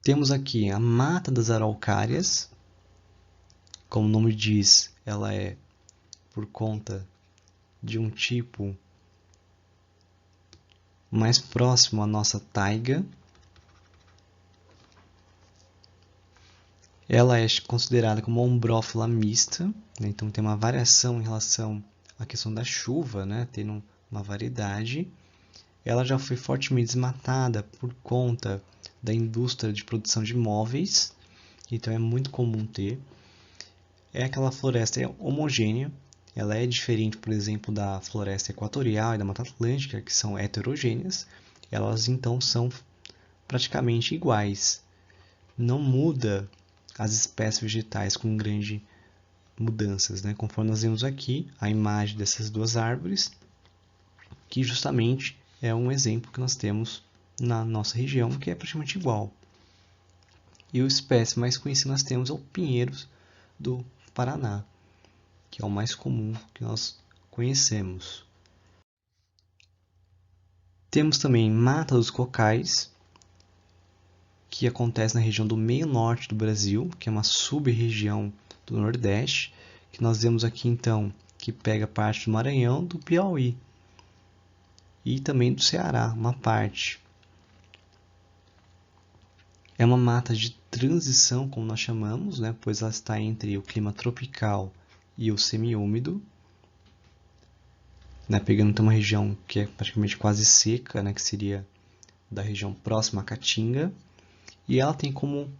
Temos aqui a Mata das Araucárias. Como o nome diz, ela é por conta de um tipo mais próximo à nossa taiga. Ela é considerada como uma ombrófila mista, né? Então tem uma variação em relação à questão da chuva, né? Tendo uma variedade. Ela já foi fortemente desmatada por conta da indústria de produção de móveis, então é muito comum ter. É aquela floresta homogênea, ela é diferente, por exemplo, da floresta equatorial e da Mata Atlântica, que são heterogêneas. Elas então são praticamente iguais. Não muda as espécies vegetais com grandes mudanças, né? Conforme nós vemos aqui, a imagem dessas duas árvores, que justamente é um exemplo que nós temos na nossa região, que é praticamente igual. E a espécie mais conhecida nós temos é o pinheiro do Paraná, que é o mais comum que nós conhecemos. Temos também Mata dos Cocais, que acontece na região do meio norte do Brasil, que é uma sub-região do Nordeste, que nós vemos aqui então que pega parte do Maranhão, do Piauí e também do Ceará, uma parte. É uma mata de transição, como nós chamamos, né, pois ela está entre o clima tropical e o semiúmido, né, pegando então uma região que é praticamente quase seca, né, que seria da região próxima à Caatinga, e ela tem como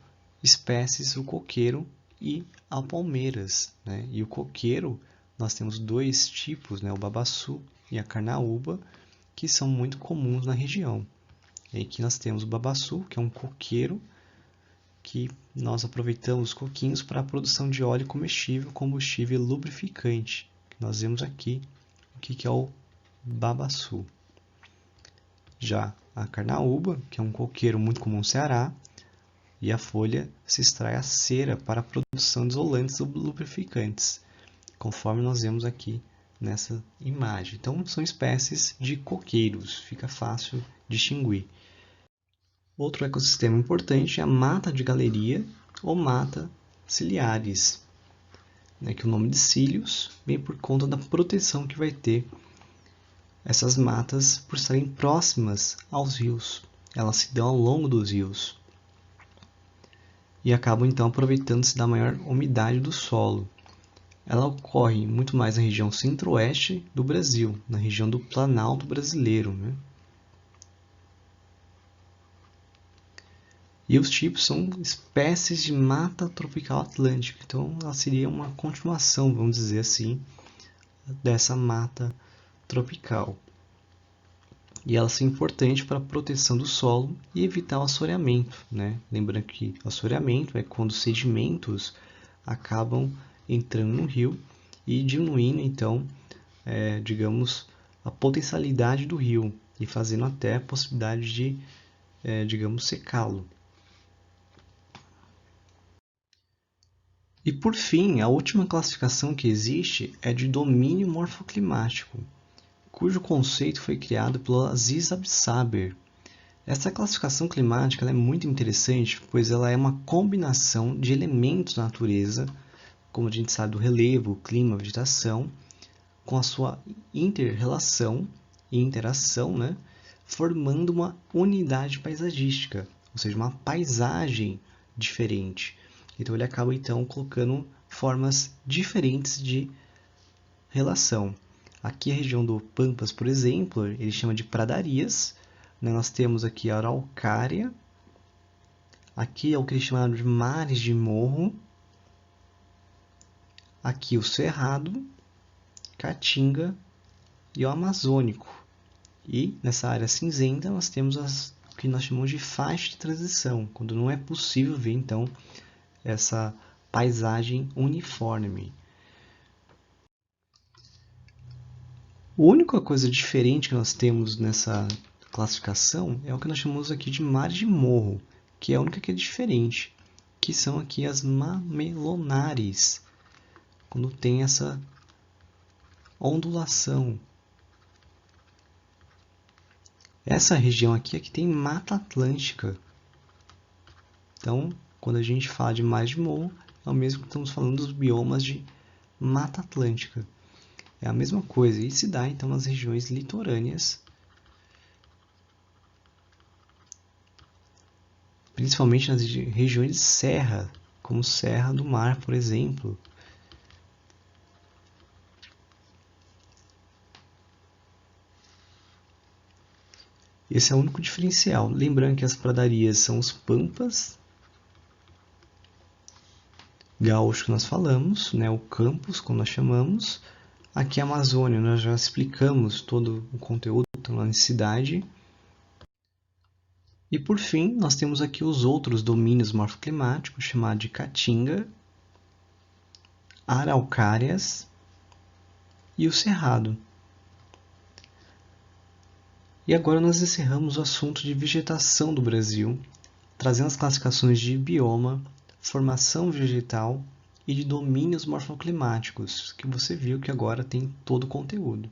espécies o coqueiro e a palmeiras, né? E o coqueiro, nós temos dois tipos, né? O babaçu e a carnaúba, que são muito comuns na região. E aqui nós temos o babaçu, que é um coqueiro, que nós aproveitamos os coquinhos para a produção de óleo comestível, combustível e lubrificante. Nós vemos aqui o que é o babaçu. Já a carnaúba, que é um coqueiro muito comum no Ceará, e a folha se extrai a cera para a produção de isolantes ou lubrificantes, conforme nós vemos aqui nessa imagem. Então, são espécies de coqueiros, fica fácil distinguir. Outro ecossistema importante é a mata de galeria ou mata ciliares, né, que o nome de cílios vem por conta da proteção que vai ter essas matas por estarem próximas aos rios. Elas se dão ao longo dos rios e acabam então aproveitando-se da maior umidade do solo. Ela ocorre muito mais na região centro-oeste do Brasil, na região do Planalto brasileiro, né? E os tipos são espécies de mata tropical atlântica, então ela seria uma continuação, vamos dizer assim, dessa mata tropical. E ela é importante para a proteção do solo e evitar o assoreamento, né? Lembrando que o assoreamento é quando sedimentos acabam entrando no rio e diminuindo, então, digamos, a potencialidade do rio e fazendo até a possibilidade de, digamos, secá-lo. E por fim, a última classificação que existe é de domínio morfoclimático, cujo conceito foi criado pelo Aziz Absaber. Essa classificação climática é muito interessante, pois ela é uma combinação de elementos da natureza, como a gente sabe, do relevo, clima, vegetação, com a sua inter-relação e interação, né, formando uma unidade paisagística, ou seja, uma paisagem diferente. Então ele acaba então colocando formas diferentes de relação. Aqui a região do Pampas, por exemplo, ele chama de pradarias. Nós temos aqui a araucária. Aqui é o que eles chamam de mares de morro. Aqui o cerrado, caatinga e o amazônico. E nessa área cinzenta nós temos o que nós chamamos de faixa de transição, quando não é possível ver então essa paisagem uniforme. A única coisa diferente que nós temos nessa classificação é o que nós chamamos aqui de mares de morro, que é a única que é diferente, que são aqui as mamelonares, quando tem essa ondulação. Essa região aqui é que tem Mata Atlântica. Então, quando a gente fala de mares de morro, é o mesmo que estamos falando dos biomas de Mata Atlântica. É a mesma coisa, e se dá então nas regiões litorâneas, principalmente nas regiões de serra, como Serra do Mar, por exemplo. Esse é o único diferencial. Lembrando que as pradarias são os pampas gaúcho que nós falamos, né? O campus, como nós chamamos. Aqui a Amazônia, nós já explicamos todo o conteúdo da necessidade. E por fim, nós temos aqui os outros domínios morfoclimáticos, chamados de caatinga, araucárias e o cerrado. E agora nós encerramos o assunto de vegetação do Brasil, trazendo as classificações de bioma, formação vegetal e de domínios morfoclimáticos, que você viu que agora tem todo o conteúdo.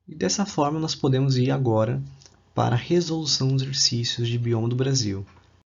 E dessa forma nós podemos ir agora para a resolução dos exercícios de bioma do Brasil.